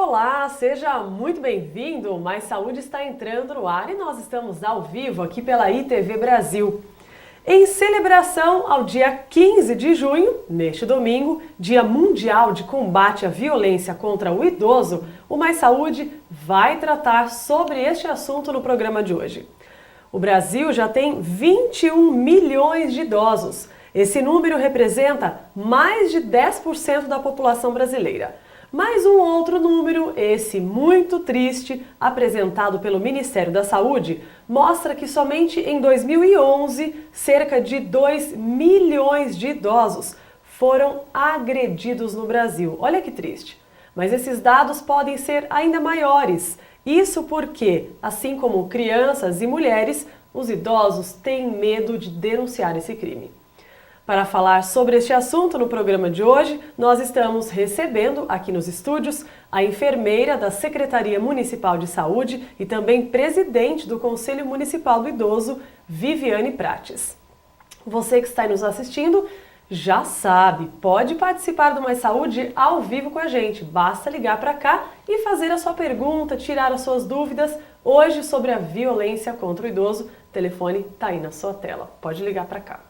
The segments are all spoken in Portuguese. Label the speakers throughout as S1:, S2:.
S1: Olá, seja muito bem-vindo. Mais Saúde está entrando no ar e nós estamos ao vivo aqui pela ITV Brasil. Em celebração ao dia 15 de junho, neste domingo, Dia Mundial de Combate à Violência contra o Idoso, o Mais Saúde vai tratar sobre este assunto no programa de hoje. O Brasil já tem 21 milhões de idosos. Esse número representa mais de 10% da população brasileira. Mas um outro número, esse muito triste, apresentado pelo Ministério da Saúde, mostra que somente em 2011, cerca de 2 milhões de idosos foram agredidos no Brasil. Olha que triste. Mas esses dados podem ser ainda maiores. Isso porque, assim como crianças e mulheres, os idosos têm medo de denunciar esse crime. Para falar sobre este assunto no programa de hoje, nós estamos recebendo aqui nos estúdios a enfermeira da Secretaria Municipal de Saúde e também presidente do Conselho Municipal do Idoso, Viviane Prates. Você que está aí nos assistindo já sabe, pode participar do Mais Saúde ao vivo com a gente. Basta ligar para cá e fazer a sua pergunta, tirar as suas dúvidas. Hoje sobre a violência contra o idoso, o telefone está aí na sua tela. Pode ligar para cá.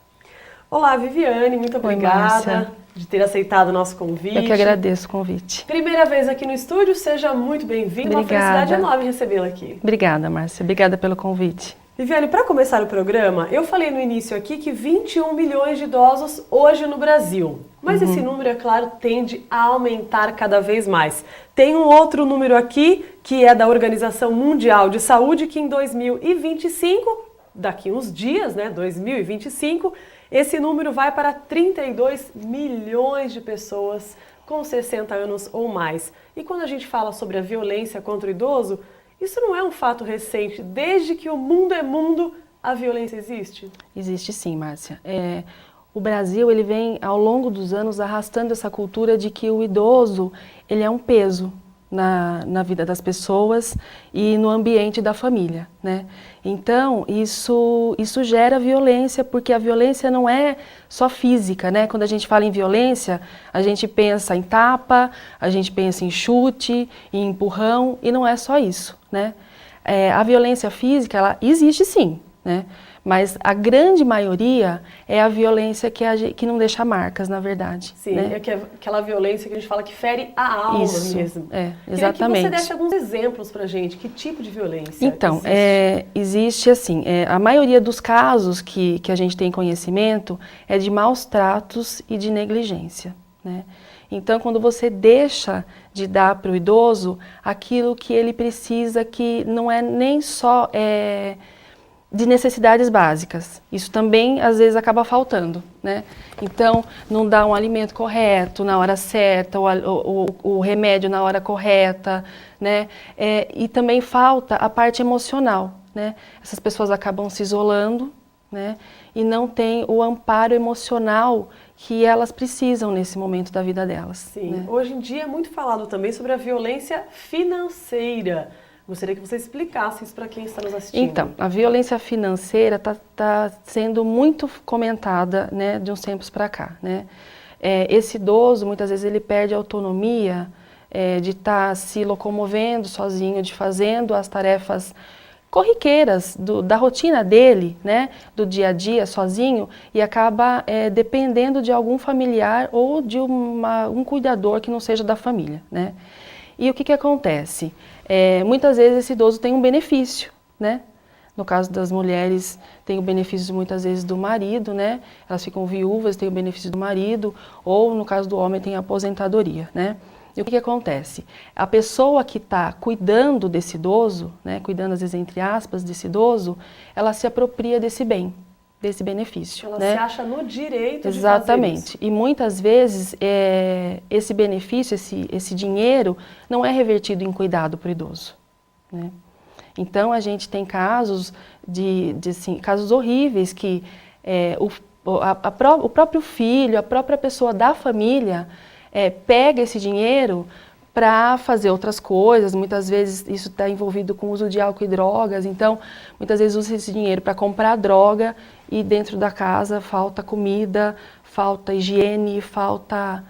S1: Olá, Viviane, muito obrigada de ter aceitado o nosso convite.
S2: Eu que agradeço o convite.
S1: Primeira vez aqui no estúdio, seja muito bem-vinda. Uma felicidade enorme recebê-la aqui.
S2: Obrigada, Márcia. Obrigada pelo convite.
S1: Viviane, para começar o programa, eu falei no início aqui que 21 milhões de idosos hoje no Brasil. Mas esse número, é claro, tende a aumentar cada vez mais. Tem um outro número aqui, que é da Organização Mundial de Saúde, que em 2025, daqui uns dias, 2025, esse número vai para 32 milhões de pessoas com 60 anos ou mais. E quando a gente fala sobre a violência contra o idoso, isso não é um fato recente. Desde que o mundo é mundo, a violência existe?
S2: Existe sim, Márcia. O Brasil ele vem, ao longo dos anos, arrastando essa cultura de que o idoso ele é um peso na vida das pessoas e no ambiente da família, né? Então, isso gera violência, porque a violência não é só física, né? Quando a gente fala em violência, a gente pensa em tapa, a gente pensa em chute, em empurrão, e não é só isso, né? A violência física, ela existe sim, né? Mas a grande maioria é a violência que não deixa marcas, na verdade.
S1: Sim,
S2: né?
S1: É aquela violência que a gente fala que fere a alma mesmo.
S2: Exatamente.
S1: Queria que você desse alguns exemplos pra gente. Que tipo de violência
S2: então,
S1: existe?
S2: Existe assim, a maioria dos casos que a gente tem conhecimento é de maus tratos e de negligência, né? Então, quando você deixa de dar para o idoso aquilo que ele precisa, que não é nem só de necessidades básicas. Isso também, às vezes, acaba faltando, né? Então, não dá um alimento correto na hora certa, o remédio na hora correta, né? E também falta a parte emocional, né? Essas pessoas acabam se isolando, né? E não tem o amparo emocional que elas precisam nesse momento da vida delas.
S1: Sim.
S2: Né?
S1: Hoje em dia é muito falado também sobre a violência financeira. Gostaria que você explicasse isso para quem está nos assistindo.
S2: Então, a violência financeira está sendo muito comentada, né, de uns tempos para cá, né? Esse idoso, muitas vezes, ele perde a autonomia de estar se locomovendo sozinho, de fazendo as tarefas corriqueiras da rotina dele, né, do dia a dia, sozinho, e acaba dependendo de algum familiar ou de um cuidador que não seja da família, né? E o que acontece? Muitas vezes esse idoso tem um benefício, né? No caso das mulheres, tem o benefício muitas vezes do marido, né? Elas ficam viúvas, tem o benefício do marido, ou no caso do homem tem a aposentadoria, né? E o que acontece? A pessoa que está cuidando desse idoso, né? Cuidando às vezes entre aspas desse idoso, ela se apropria desse bem, desse benefício.
S1: Ela
S2: né?
S1: se acha no direito
S2: Exatamente.
S1: de fazer isso.
S2: E muitas vezes esse benefício, esse dinheiro, não é revertido em cuidado para o idoso. Né? Então a gente tem casos casos horríveis que o próprio filho, a própria pessoa da família pega esse dinheiro para fazer outras coisas. Muitas vezes isso está envolvido com o uso de álcool e drogas, então muitas vezes usa esse dinheiro para comprar droga e dentro da casa falta comida, falta higiene, falta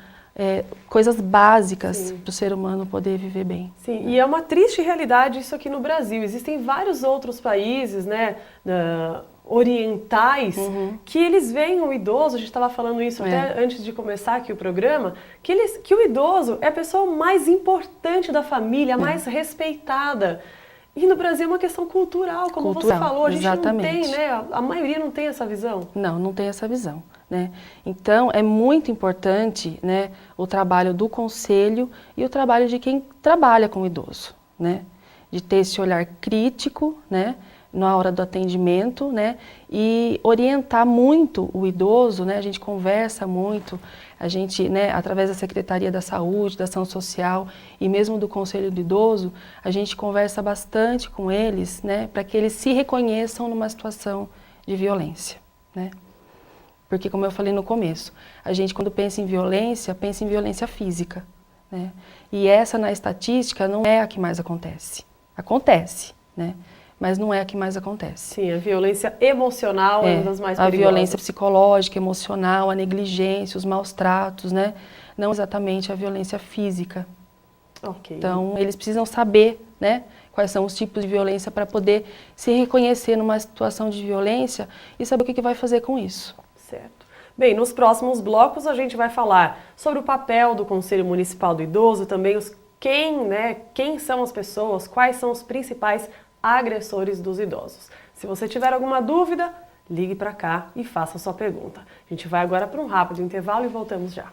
S2: coisas básicas para o ser humano poder viver bem.
S1: Sim, e é uma triste realidade isso aqui no Brasil. Existem vários outros países, né, orientais, que eles veem o idoso, a gente estava falando isso até antes de começar aqui o programa, que o idoso é a pessoa mais importante da família, a mais respeitada. E no Brasil é uma questão cultural, como você falou, a gente não tem, né? A maioria não tem essa visão.
S2: Não tem essa visão, né? Então, é muito importante, né, o trabalho do conselho e o trabalho de quem trabalha com o idoso, né? De ter esse olhar crítico, né, na hora do atendimento, né, e orientar muito o idoso, né, a gente conversa muito, a gente, né, através da Secretaria da Saúde, da Ação Social e mesmo do Conselho do Idoso, a gente conversa bastante com eles, né, para que eles se reconheçam numa situação de violência, né. Porque, como eu falei no começo, a gente quando pensa em violência física, né, e essa na estatística não é a que mais acontece. Acontece, né? Mas não é a que mais acontece.
S1: Sim, a violência emocional é uma das mais perigosas.
S2: A violência psicológica, emocional, a negligência, os maus tratos, né? Não exatamente a violência física.
S1: Okay.
S2: Então, eles precisam saber, né, quais são os tipos de violência para poder se reconhecer numa situação de violência e saber o que vai fazer com isso.
S1: Certo. Bem, nos próximos blocos a gente vai falar sobre o papel do Conselho Municipal do Idoso, também quem são as pessoas, quais são os principais agressores dos idosos. Se você tiver alguma dúvida, ligue para cá e faça a sua pergunta. A gente vai agora para um rápido intervalo e voltamos já.